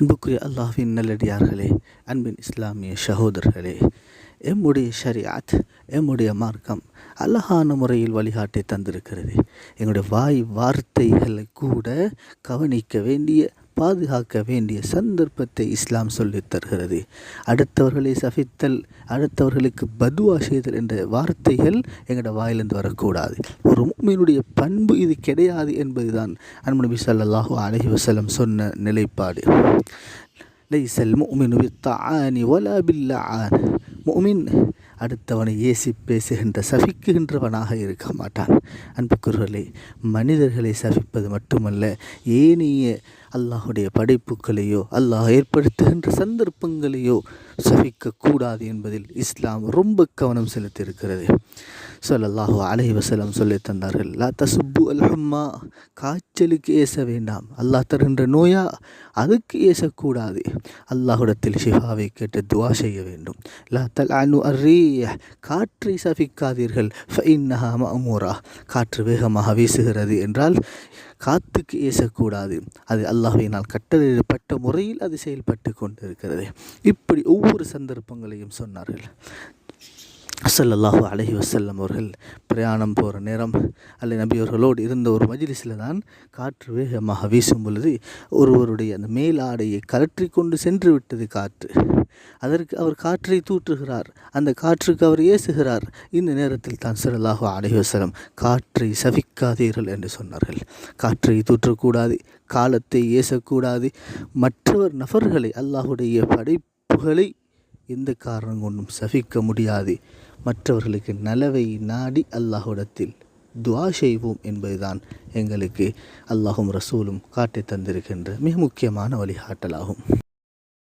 அன்புக்குரிய அல்லாஹ்வின் நல்லடியார்களே, அன்பின் இஸ்லாமிய சகோதரர்களே, எம்முடைய ஷரியாத், எம்முடைய மார்க்கம் அழகான முறையில் வழிகாட்டி தந்திருக்கிறது. எங்களுடைய வார்த்தைகளை கூட கவனிக்க வேண்டிய, பாதுகாக்க வேண்டிய சந்தர்ப்பத்தை இஸ்லாம் சொல்லித் தருகிறது. அடுத்தவர்களை சபித்தல், அடுத்தவர்களுக்கு பதுவா செய்தல் என்ற வார்த்தைகள் எங்களோட வாயிலிருந்து வரக்கூடாது. ஒரு முஃமினுடைய பண்பு இது கிடையாது என்பதுதான் அன்பு நபி ஸல்லல்லாஹு அலைஹி வஸல்லம் சொன்ன நிலைப்பாடு. லைஸல் முஃமினு பித்தாஆனி வலா பில்லஆன். முஃமின் அடுத்தவனை ஏசி பேசுகின்ற, சபிக்குகின்றவனாக இருக்க மாட்டான். அன்புக்குரியவர்களே, மனிதர்களை சபிப்பது மட்டுமல்ல, ஏனைய அல்லாஹுடைய படைப்புகளையோ அல்லாஹ் ஏற்படுத்துகின்ற சந்தர்ப்பங்களையோ சபிக்கக்கூடாது என்பதில் இஸ்லாம் ரொம்ப கவனம் செலுத்தியிருக்கிறது. ஸல்லல்லாஹு அலைஹி வஸல்லம் சொல்லி தந்தார்கள், லா தசுப்பு அல் ஹும்மா, காய்ச்சலுக்கு ஏச வேண்டாம். அல்லாஹ் தருகின்ற நோயா, அதுக்கு ஏசக்கூடாது. அல்லாஹுடத்தில் ஷிஃபாவை கேட்டு துவா செய்ய வேண்டும். லா தல்அனு அர்ரீஹ், காற்றை சபிக்காதீர்கள். ஃபஇன்னஹா மஅமூரா, காற்று வேகமாக வீசுகிறது என்றால் காற்றுக்கு ஏசக்கூடாது. அது அல்லாஹ்வினால் கட்டளையிடப்பட்ட முறையில் அது செயல்பட்டு கொண்டிருக்கிறது. இப்படி ஒவ்வொரு சந்தர்ப்பங்களையும் சொன்னார்கள். ஸல்லல்லாஹு அலைஹி வஸல்லம் அவர்கள் பிரயாணம் போகிற நேரம் அல்லது நபி அவர்களோடு இருந்த ஒரு மஜ்லிஸில் தான் காற்று வேகமாக வீசும் பொழுது ஒருவருடைய அந்த மேலாடையை கலற்றி கொண்டு சென்று விட்டது காற்று. அதற்கு அவர் காற்றை தூற்றுகிறார், அந்த காற்றுக்கு அவர் ஏசுகிறார். இந்த நேரத்தில் தான் ஸல்லல்லாஹு அலைஹி வஸல்லம் காற்றை சபிக்காதீர்கள் என்று சொன்னார்கள். காற்றை தூற்றக்கூடாது, காலத்தை ஏசக்கூடாது, மற்றவர் நபர்களை, அல்லாஹுடைய படைப்புகளை எந்த காரணம் கொண்டும் சபிக்க முடியாது. மற்றவர்களுக்கு நலவை நாடி அல்லாஹ்விடத்தில் துஆ செய்வோம் என்பதுதான் எங்களுக்கு அல்லாஹும் ரசூலும் காட்டி தந்திருக்கின்ற மிக முக்கியமான வழிகாட்டலாகும்.